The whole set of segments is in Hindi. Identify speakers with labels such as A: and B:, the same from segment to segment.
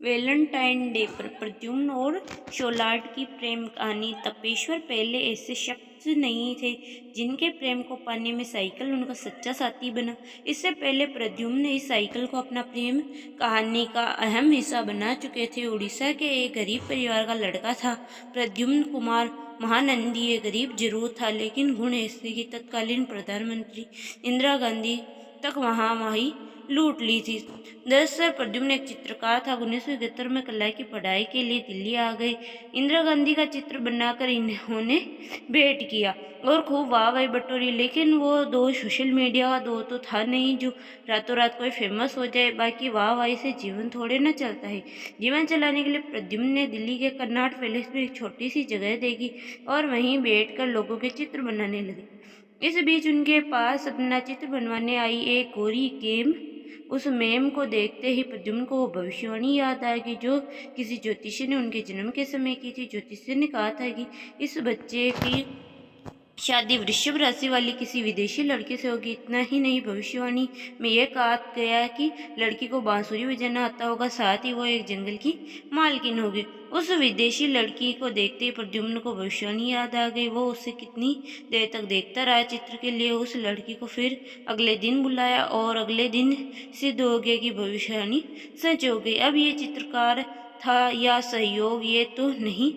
A: वैलेंटाइन डे पर प्रद्युम्न और शोलाड की प्रेम कहानी। तपेश्वर पहले ऐसे शख्स नहीं थे जिनके प्रेम को पाने में साइकिल उनका सच्चा साथी बना। इससे पहले प्रद्युम्न ने इस साइकिल को अपना प्रेम कहानी का अहम हिस्सा बना चुके थे। उड़ीसा के एक गरीब परिवार का लड़का था प्रद्युम्न कुमार महानंदी। ये गरीब जरूर था लेकिन गुण ऐसे कि तत्कालीन प्रधानमंत्री इंदिरा गांधी तक वही लूट ली थी। दरअसल प्रद्युम्न एक चित्रकार था। 1971 में कला की पढ़ाई के लिए दिल्ली आ गए। इंदिरा गांधी का चित्र बनाकर इन्होंने भेंट किया और खूब वाहवाही बटोरी। लेकिन वो दो सोशल मीडिया का दो तो था नहीं जो रातों रात कोई फेमस हो जाए। बाकी वाहवाही से जीवन थोड़े ना चलता है। जीवन चलाने के लिए प्रद्युम्न ने दिल्ली के कर्नाट पैलेस में एक छोटी सी जगह देखी और वहीं बैठकर लोगों के चित्र बनाने लगे। इस बीच उनके पास अपना चित्र बनवाने आई एक गोरी गेम उस मेम को देखते ही प्रद्युम्न को वो भविष्यवाणी याद आ गई जो किसी ज्योतिषी ने उनके जन्म के समय की थी। ज्योतिषी ने कहा था कि इस बच्चे की शादी वृषभ राशि वाली किसी विदेशी लड़के से होगी। इतना ही नहीं, भविष्यवाणी में यह कहा गया कि लड़की को बांसुरी बजाना आता होगा, साथ ही वो एक जंगल की मालकिन होगी। उस विदेशी लड़की को देखते ही प्रद्युम्न को भविष्यवाणी याद आ गई। वो उसे कितनी देर तक देखता रहा। चित्र के लिए उस लड़की को फिर अगले दिन बुलाया और अगले दिन सिद्ध हो गया कि भविष्यवाणी सच हो गई। अब ये चित्रकार था या सहयोग ये तो नहीं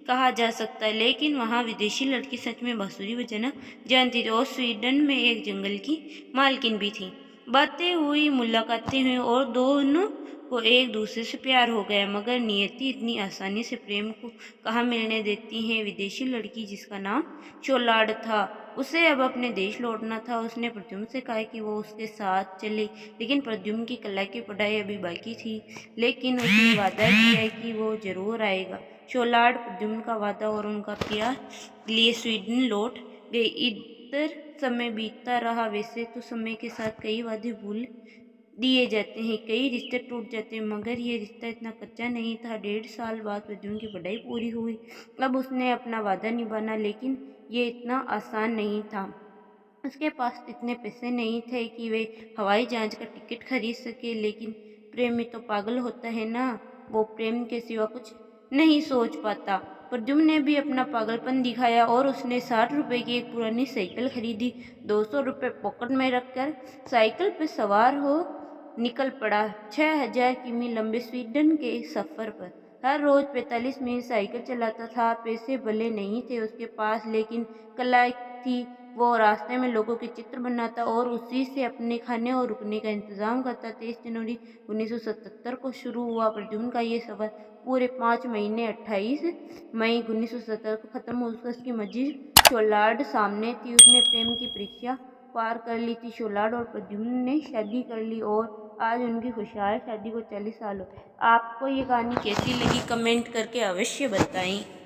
A: कहा जा सकता, लेकिन वहाँ विदेशी लड़की सच में बांसुरी बजाना जानती थी और स्वीडन में एक जंगल की मालकिन भी थी। बातें हुई, मुलाकातें हुई और दोनों को एक दूसरे से प्यार हो गया। मगर नियति इतनी आसानी से प्रेम को कहाँ मिलने देती है। विदेशी लड़की जिसका नाम शोलाड था, उसे अब अपने देश लौटना था। उसने प्रद्युम्न से कहा कि वो उसके साथ चले, लेकिन प्रद्युम्न की कला की पढ़ाई अभी बाकी थी। लेकिन उसने वादा किया कि वो जरूर आएगा। शोलाड प्रद्युम्न का वादा और उनका प्यार लिए स्वीडन लौट गए। इधर समय बीतता रहा। वैसे तो समय के साथ कई वादे भूल दिए जाते हैं, कई रिश्ते टूट जाते हैं, मगर ये रिश्ता इतना कच्चा नहीं था। 1.5 साल बाद प्रद्युम्न की पढ़ाई पूरी हुई। अब उसने अपना वादा निभाना, लेकिन ये इतना आसान नहीं था। उसके पास इतने पैसे नहीं थे कि वे हवाई जहाज का टिकट खरीद सके। लेकिन प्रेमी तो पागल होता है ना, वो प्रेम के सिवा कुछ नहीं सोच पाता। प्रद्युम्न ने भी अपना पागलपन दिखाया और उसने 60 रुपए की एक पुरानी साइकिल खरीदी। 200 रुपये पॉकेट में रखकर साइकिल पर सवार हो निकल पड़ा 6000 किमी लंबे स्वीडन के सफर पर। हर रोज 45 मिनट साइकिल चलाता था। पैसे भले नहीं थे उसके पास, लेकिन कला थी। वो रास्ते में लोगों के चित्र बनाता और उसी से अपने खाने और रुकने का इंतजाम करता। 23 जनवरी 1977 को शुरू हुआ प्रद्युम्न का ये सफर पूरे 5 महीने 28 मई 1977 को खत्म हुआ। उसकी मंजिल शोलाड सामने थी। उसने प्रेम की परीक्षा पार कर ली थी। शोलाड और प्रद्युम्न ने शादी कर ली और आज उनकी खुशहाल शादी को 40 साल हो। आपको ये कहानी कैसी लगी कमेंट करके अवश्य बताएं।